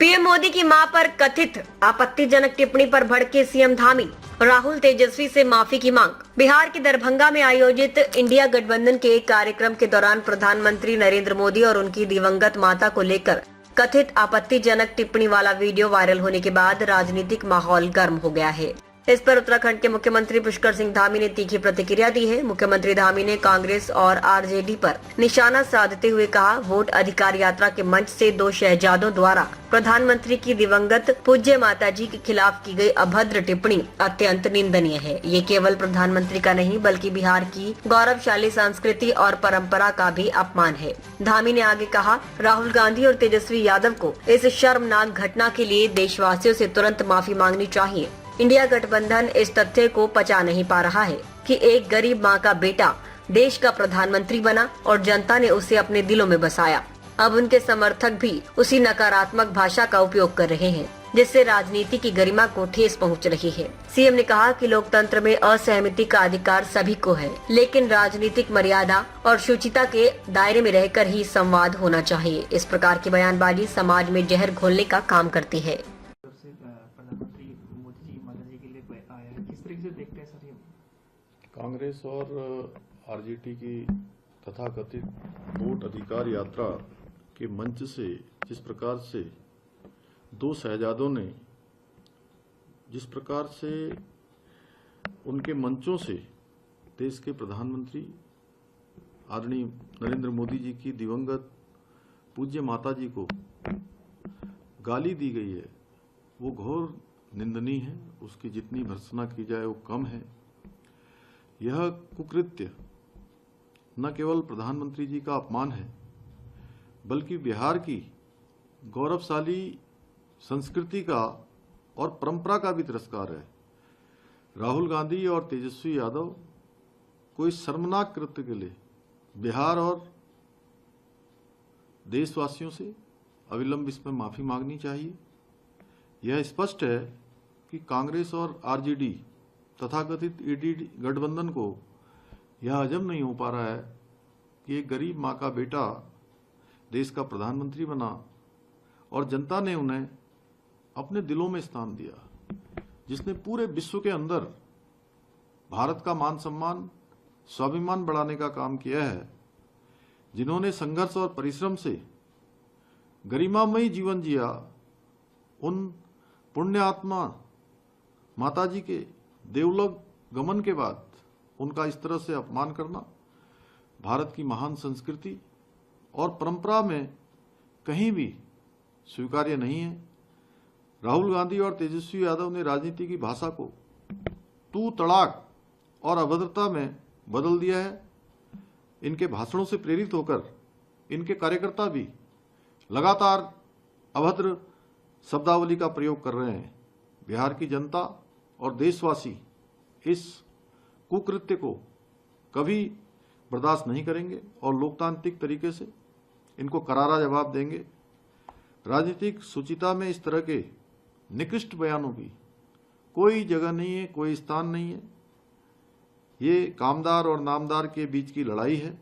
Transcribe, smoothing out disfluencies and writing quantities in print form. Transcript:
PM Modi की मां पर कथित आपत्तिजनक टिप्पणी पर भड़के सीएम धामी। राहुल तेजस्वी से माफी की मांग। बिहार के दरभंगा में आयोजित इंडिया गठबंधन के एक कार्यक्रम के दौरान प्रधानमंत्री नरेंद्र मोदी और उनकी दिवंगत माता को लेकर कथित आपत्तिजनक टिप्पणी वाला वीडियो वायरल होने के बाद राजनीतिक माहौल गर्म हो गया है। इस पर उत्तराखंड के मुख्यमंत्री पुष्कर सिंह धामी ने तीखी प्रतिक्रिया दी है। मुख्यमंत्री धामी ने कांग्रेस और आरजेडी पर निशाना साधते हुए कहा, वोट अधिकार यात्रा के मंच से 2 शहजादों द्वारा प्रधानमंत्री की दिवंगत पूज्य माताजी के खिलाफ की गई अभद्र टिप्पणी अत्यंत निंदनीय है। ये केवल प्रधानमंत्री का नहीं बल्कि बिहार की गौरवशाली संस्कृति और परंपरा का भी अपमान है। धामी ने आगे कहा, राहुल गांधी और तेजस्वी यादव को इस शर्मनाक घटना के लिए देशवासियों से तुरंत माफी मांगनी चाहिए। इंडिया गठबंधन इस तथ्य को पचा नहीं पा रहा है कि एक गरीब मां का बेटा देश का प्रधानमंत्री बना और जनता ने उसे अपने दिलों में बसाया। अब उनके समर्थक भी उसी नकारात्मक भाषा का उपयोग कर रहे हैं, जिससे राजनीति की गरिमा को ठेस पहुंच रही है। सीएम ने कहा कि लोकतंत्र में असहमति का अधिकार सभी को है, लेकिन राजनीतिक मर्यादा और शुचिता के दायरे में रहकर ही संवाद होना चाहिए। इस प्रकार की बयानबाजी समाज में जहर घोलने का काम करती है। कांग्रेस और आरजेडी की तथाकथित वोट अधिकार यात्रा के मंच से जिस प्रकार से 2 शहजादों ने जिस प्रकार से उनके मंचों से देश के प्रधानमंत्री आदरणीय नरेंद्र मोदी जी की दिवंगत पूज्य माता जी को गाली दी गई है, वो घोर निंदनीय है। उसकी जितनी भर्त्सना की जाए वो कम है। यह कुकृत्य न केवल प्रधानमंत्री जी का अपमान है, बल्कि बिहार की गौरवशाली संस्कृति का और परंपरा का भी तिरस्कार है। राहुल गांधी और तेजस्वी यादव को इस शर्मनाक कृत्य के लिए बिहार और देशवासियों से अविलंब इसमें माफी मांगनी चाहिए। यह स्पष्ट है कि कांग्रेस और आरजेडी तथाकथित ईडी गठबंधन को यह हजम नहीं हो पा रहा है कि एक गरीब मां का बेटा देश का प्रधानमंत्री बना और जनता ने उन्हें अपने दिलों में स्थान दिया, जिसने पूरे विश्व के अंदर भारत का मान सम्मान स्वाभिमान बढ़ाने का काम किया है, जिन्होंने संघर्ष और परिश्रम से गरिमामयी जीवन जिया। उन पुण्य आत्मा माताजी के देवलोक गमन के बाद उनका इस तरह से अपमान करना भारत की महान संस्कृति और परंपरा में कहीं भी स्वीकार्य नहीं है। राहुल गांधी और तेजस्वी यादव ने राजनीति की भाषा को तू तड़ाक और अभद्रता में बदल दिया है। इनके भाषणों से प्रेरित होकर इनके कार्यकर्ता भी लगातार अभद्र शब्दावली का प्रयोग कर रहे हैं। बिहार की जनता और देशवासी इस कुकृत्य को कभी बर्दाश्त नहीं करेंगे और लोकतांत्रिक तरीके से इनको करारा जवाब देंगे। राजनीतिक शुचिता में इस तरह के निकृष्ट बयानों की कोई जगह नहीं है, कोई स्थान नहीं है। ये कामदार और नामदार के बीच की लड़ाई है।